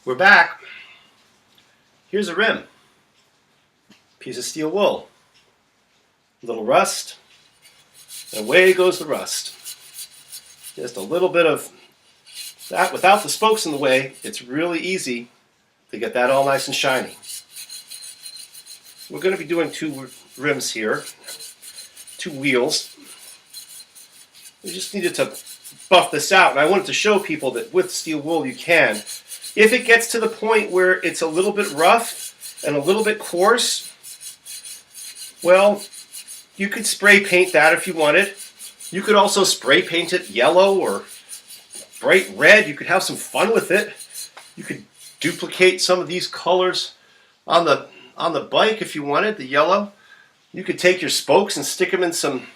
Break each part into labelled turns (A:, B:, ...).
A: We're back. Here's a rim. Piece of steel wool. A little rust. And away goes the rust. Just a little bit of that. Without the spokes in the way, it's really easy to get that all nice and shiny. We're going to be doing two rims here. Two wheels. We just needed to buff this out, and I wanted to show people that with steel wool you can. If it gets to the point where it's a little bit rough and a little bit coarse, well, you could spray paint that if you wanted. You could also spray paint it yellow or bright red. You could have some fun with it. You could duplicate some of these colors on the bike if you wanted, the yellow. You could take your spokes and stick them in some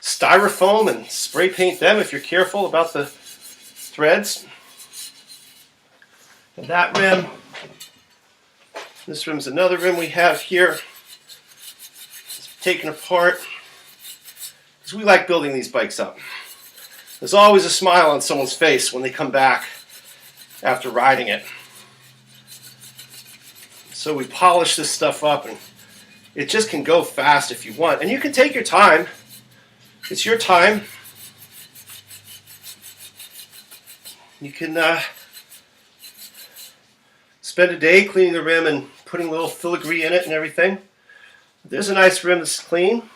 A: styrofoam and spray paint them if you're careful about the threads. And that rim, this rim's another rim we have here. It's taken apart because we like building these bikes up. There's always a smile on someone's face when they come back after riding it. So we polish this stuff up, and it just can go fast if you want. And you can take your time. It's your time. You can spend a day cleaning the rim and putting a little filigree in it and everything. There's a nice rim that's clean.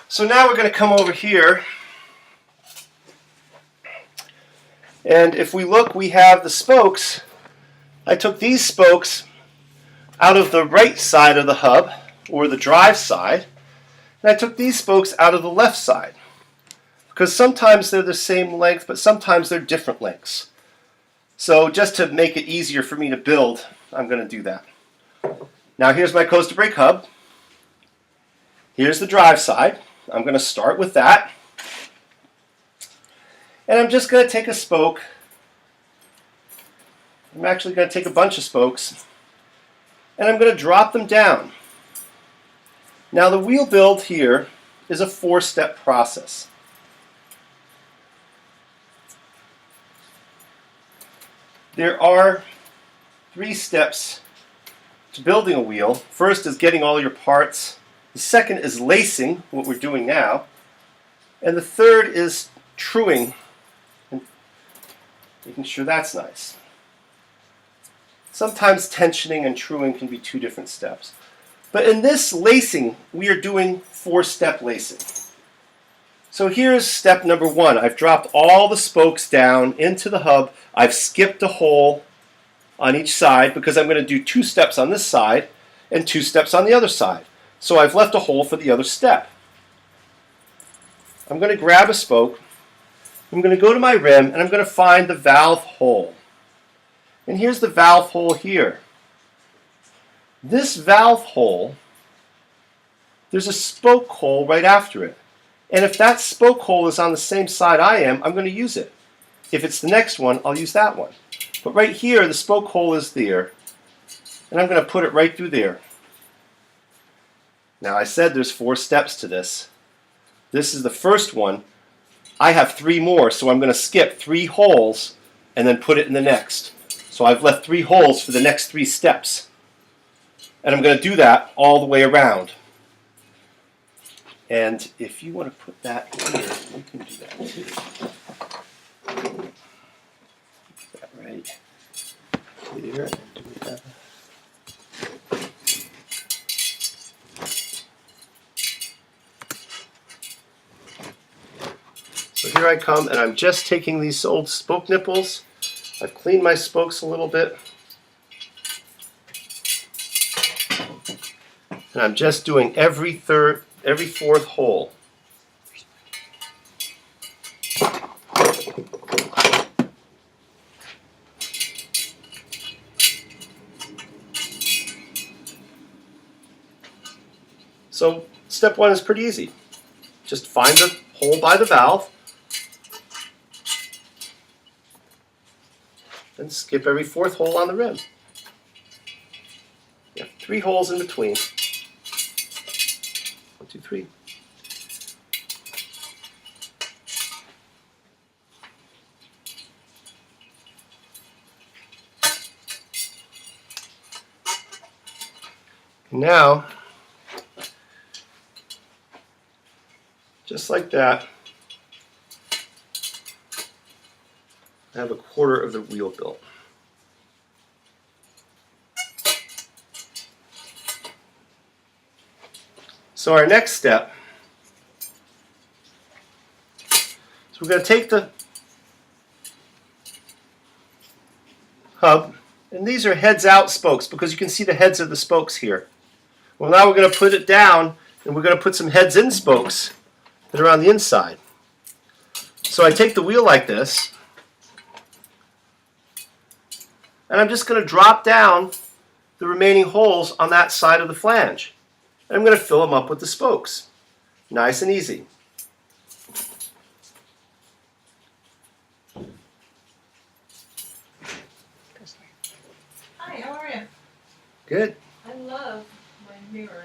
A: So now we're going to come over here. And if we look, we have the spokes. I took these spokes out of the right side of the hub, or the drive side. And I took these spokes out of the left side, because sometimes they're the same length, but sometimes they're different lengths. So just to make it easier for me to build, I'm going to do that. Now here's my coaster brake hub. Here's the drive side. I'm going to start with that. And I'm just going to take a spoke. I'm actually going to take a bunch of spokes, and I'm going to drop them down. Now the wheel build here is a 4-step process. There are 3 steps to building a wheel. First is getting all your parts. The second is lacing, what we're doing now. And the third is truing, and making sure that's nice. Sometimes tensioning and truing can be 2 different steps. But in this lacing, we are doing 4-step lacing. So here's step number 1. I've dropped all the spokes down into the hub. I've skipped a hole on each side because I'm going to do 2 steps on this side and 2 steps on the other side. So I've left a hole for the other step. I'm going to grab a spoke. I'm going to go to my rim, and I'm going to find the valve hole. And here's the valve hole here. This valve hole, there's a spoke hole right after it. And if that spoke hole is on the same side I am, I'm going to use it. If it's the next one, I'll use that one. But right here, the spoke hole is there. And I'm going to put it right through there. Now I said there's 4 steps to this. This is the first one. I have 3 more, so I'm going to skip 3 holes and then put it in the next. So I've left 3 holes for the next 3 steps. And I'm going to do that all the way around. And if you want to put that here, we can do that too. Put that right here. Do we have So here I come, and I'm just taking these old spoke nipples. I've cleaned my spokes a little bit. And I'm just doing every 4th hole. So step 1 is pretty easy. Just find the hole by the valve and skip every 4th hole on the rim. You have 3 holes in between. 1, 2, 3. Now, just like that, I have a quarter of the wheel built. So our next step, so we're going to take the hub, and these are heads out spokes because you can see the heads of the spokes here. Well, now we're going to put it down and we're going to put some heads in spokes that are on the inside. So I take the wheel like this, and I'm just going to drop down the remaining holes on that side of the flange. And I'm going to fill them up with the spokes. Nice and easy.
B: Hi, how are you?
A: Good.
B: I love my mirror.